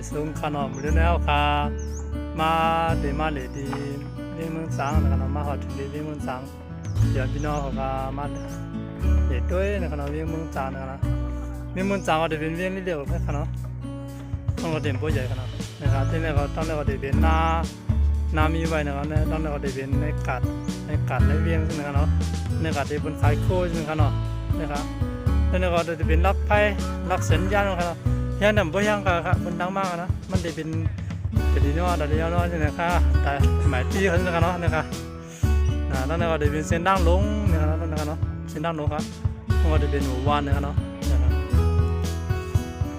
สูงขนมเรื่องแล้วค่ะมาเดมาเลยดีเรื่องเมืองสังนะครับมาหอถึงเรื่องเมืองสังเดี๋ยวพี่น้องเขาก็มาเด็ดด้วยนะครับเรื่องเมืองสังนะครับเรื่องเมืองสังก็จะเป็นเรื่องเรียกว่าแค่ขนมต้องก็เต็มโป๊ะใหญ่ขนาดนะครับที่นี่ก็ต้องเรียกว่าจะเป็นนามีไว้นะครับต้องเรียกว่าจะเป็นในกัดในเวียงใช่ไหมครับในกัดที่บนขายโค้ใช่ไหมครับนะครับแล้วนี่ก็จะเป็นลักไพ่ลักสัญญาณนะครับยังนำไปยังครับมันดังมากนะมันจะเป็นดีน้อยดีน้อยใช่ไหมครับแต่หมายที่เขานะครับนะครับแล้วนี่ก็จะเป็นเส้นดังลงนะครับนะครับเส้นดังลงครับมันก็จะเป็นหมู่บ้านนะครับ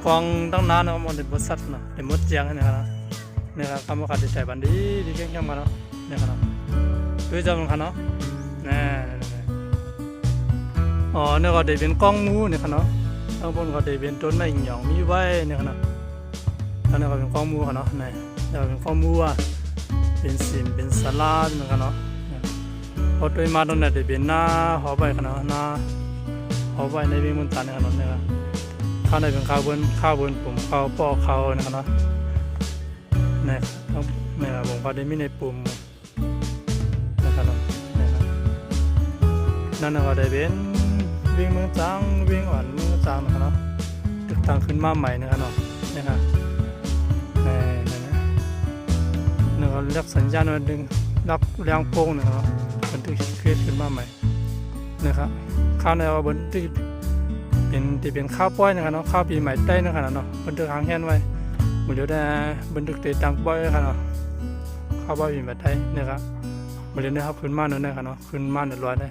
กองตั้งนานนะมันเป็นบริษัทนะเป็นมดเจียงนะครับคำว่าขาดใจบันดีเก่งๆมาเนาะนะครับด้วยจำมันครับเนาะอ๋อเนี่ยก็ได้เป็นกล้องมูเนี่ยครับเนาะข้างบนก็ได้เป็นต้นไม้หยองมีไว้เนี่ยครับเนาะแล้วเนี่ยก็เป็นกล้องมูครับเนาะเนี่ยเป็นกล้องมูอ่ะเป็นสิมเป็นสลัดนะครับเนาะพอตัวมาตรงนี้ได้เป็นหน้าหอใบครับเนาะหน้าหอใบในวิ่งบนตาเนี่ยครับเนาะเนี่ยข้าวในเป็นข้าวบนปุ่มข้าวปอกข้าวนะครับเนาะเนี่ยผมก็ได้มีในปุ่มนะครับเนาะนั่นก็ได้เป็นวิ่งเมืองจังวิ่งอ่อนเมืองจังนะครับเนาะตึกทางขึ้นมาใหม่นะครับเนาะนะครับนี่ก็เรียกสัญญาณมาดึงรับแรงโป่งนะครับเป็นตึกขึ้นมาใหม่นะครับข้าวในว่าบนตึกเป็นข้าวป้อยนะครับเนาะข้าวปีใหม่ได้นะครับเนาะบนตึกหางแห้งไว้เหมือนเดี๋ยวได้บนตึกเตะตังป้อยนะครับเนาะข้าวป้อยปีใหม่ได้นะครับเหมือนเดี๋ยวได้ครับขึ้นมาหน่อยนะครับเนาะขึ้นมา100ได้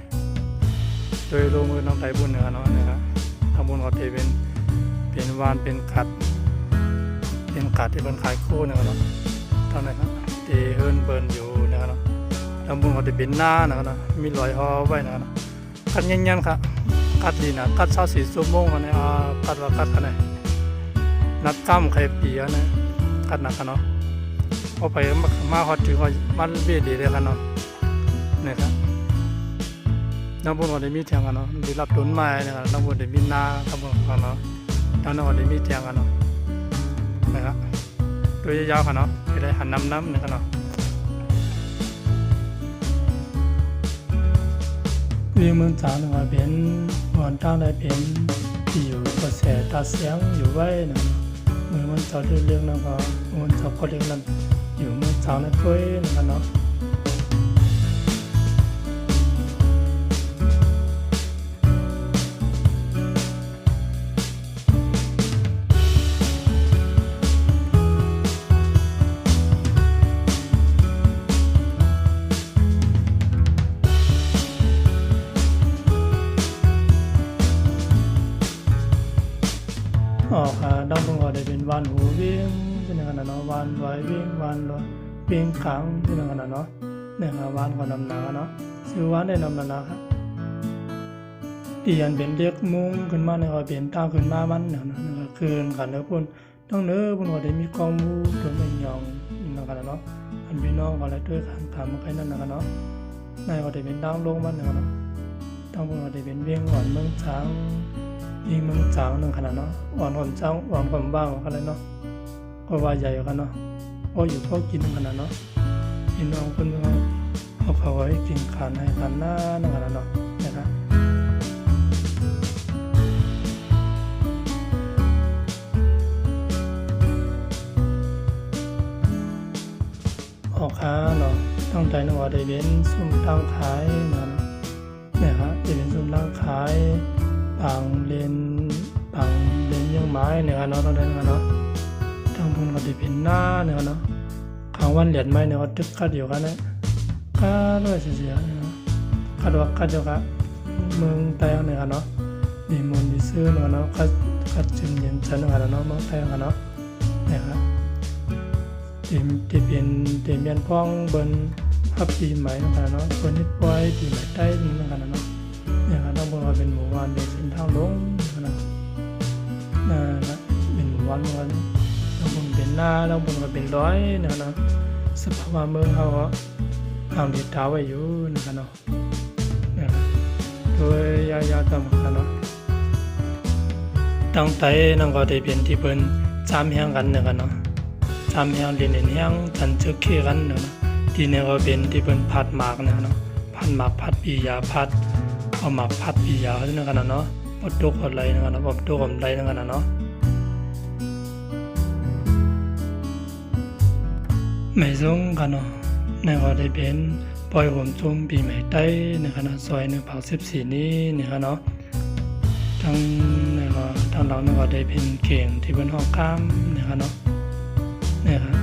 โดยลงมือน้องไตบุญนะครับเนาะทำบุญก็เป็นวานเป็นขัดที่เป็นขายคู่นะครับเนาะเท่านั้นครับที่เฮิร์นเบิร์นอยู่นะครับเนาะทำบุญก็จะเป็นหน้านะครับเนาะมีรอยห่อไว้นะครับกัดเงี้ยๆครับกัดดีนะกัด24 ชั่วโมงกันนะกัดว่ากัดกันไหนนัดก้ามใครปีนะกัดหนักกันเนาะเอาไปมาหอดถึงมันเบี้ยดีเลยกันเนาะนะครับน้ำบุญก็ได้มีเทียงกันเนาะได้รับต้นไม้นะครับน้ำบุญได้มีนาทำบุญกันเนาะน้ำก็ได้มีเทียงกันเนาะนะครับตัวยาวๆกันเนาะจะได้หันน้ำนะครับเนาะวิวเมืองจางนะครับเป็นหอนตั้งได้เป็นที่อยู่กระแสตาเสียงอยู่ไว้นะเมื่อมันเจ้าเรื่องนั้นก็มันเจ้าก็เรื่องนั้นอยู่เมืองจางได้เฟ้ยนะครับเนาะออกดังตรงก็ได้เป็นวันหูวิ่งที่นั่นกันเนาะวันลอยวิ่งวันลอยวิ่งขังที่นั่นกันเนาะเนี่ยครับวันก็นำหนาเนาะชื่อวันได้นำหนาครับที่ยันเป็นเรียกมุ้งขึ้นมาเนี่ยก็เป็นตั้งขึ้นมามันเนี่ยนะครับคืนกันเนื้อปุ่นต้องเนื้อปุ่นก็ได้มีกองมูตัวเป็นยองนั่นกันเนาะอันพี่น้องก็เลยด้วยขันขำใครนั่นกันเนาะนายก็ได้เป็นตั้งลงมันเนี่ยเนาะตั้งปุ่นก็ได้เป็นเวียงอ่อนเมืองช้างยิงเมืองจางนึงขนาดเนาะอ่อนความจ้างอ่อนความบ้างขนาดเนาะก็ว่าใหญ่กันเนาะพออยู่พอกินขนาดเนาะพี่น้องคนนึงเอาไว้กินขันให้ขันหน้านั่นขนาดเนาะนะครับออกค้าเนาะตั้งใจนึกว่าได้เป็นซุ่มตั้งขายนะเนี่ยครับได้เป็นซุ่มตั้งขายปังเลนยังไม้เนี่ยเนาะตรงนั้นเนาะทางบนก็จะเป็นหน้าเนี่ยเนาะข้างวันเหรียญไม้เนี่ยก็ตึกกัดอยู่กันนะกัดด้วยเสียๆเนาะกัดว่ากัดอยู่กันเมืองไต้เนี่ยเนาะดีมนดีซื้อเนี่ยเนาะกัดจึงเย็นจันเนี่ยเนาะเมืองไต้เนาะเนี่ยครับที่เป็นเตียนพ้องบนฮับปีใหม่เนี่ยเนาะคนนิดปล่อยปีใหม่ใต้เนี่ยกันเนาะเนี่ยครับต้องบอกว่าเป็นหมู่บ้านเป็นเส้นทางลงนะเป็นหมู่บ้านต้องบอกเป็นหน้าต้องบอกว่าเป็นร้อยนะสภาวะเมืองเขาห่างเดียดเท้าไว้อยู่นะครับเนาะโดยยาต่ำกันเนาะตั้งแต่นั่งก็ได้เป็นที่เพิ่นจามแห่งกันนะครับเนาะ จำแห้งเรียนแห้งจันเจอเคกันเนาะที่เนี่ยก็เป็นที่เป็นพัดหมากเนาะพัดหมากพัดปียาพัดเอาหมากพัดปียาเขาเนี่ยกันเนาะปดตุกอะไรเนาะปดตุกอะไรเนาะเนาะไม่ส่งกันเนาะเนี่ยก็ได้เป็นปล่อยผมจุ่มปีใหม่ใต้เนี่ยนะซอย114นี้เนี่ยเนาะทั้งเนี่ยก็ทางเราเนี่ยก็ได้เป็นเข่งที่เป็นห้องข้ามเนี่ยเนาะเนี่ยครับ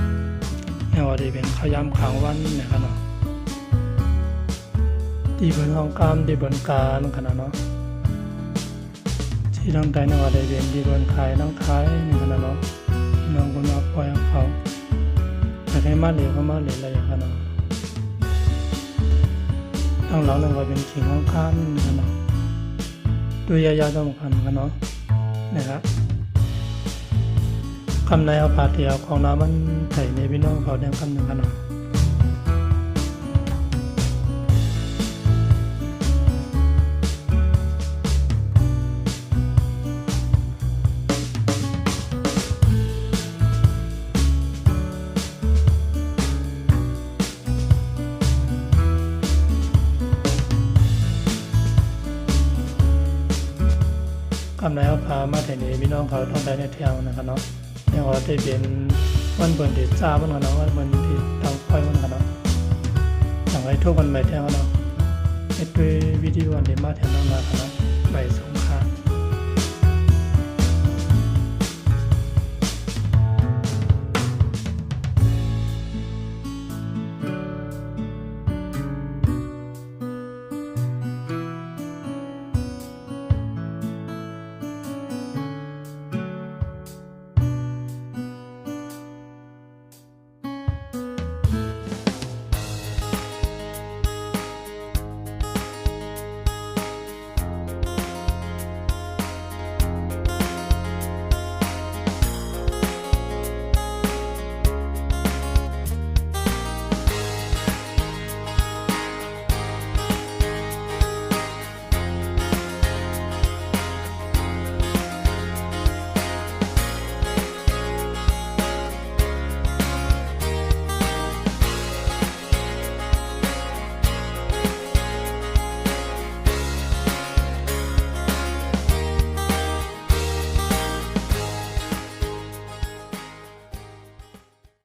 เนี่ยก็ได้เป็นข้าวยำขางวันเนี่ยเนาะที่เป็นห้องข้ามที่บนการขนาดเนาะที่ทางใต้เนี่ยก็ได้เป็นที่บนขายนั่งขายเนี่ยขนาดเนาะน้องคนมาปล่อยเขาแต่ให้มาเหลียวเขามาเหลียวอะไรอย่างเนาะทางเราเนี่ยก็เป็นขิงห้องข้ามเนี่ยเนาะตัวยาวๆต้องกันเนาะนะครับคำในเอาปาเตียวของน้ำมันไถ่ในพี่น้องเขาแดงคำหนึ่งกันเนาะคำในเอาพามาไถ่ในพี่น้องเขาต้องได้ในเที่ยวนะครับเนาะยังว่าได้เป็นวันเปิดเดจ้าวันกันเนาะวันเปิดที่ทางค่อยวันกันเนาะอย่างไรทุกวันใหม่แทงกันเนาะไอ้ด้วยวิดีโออันเดมาแทงน้องมากันเนาะใบสอง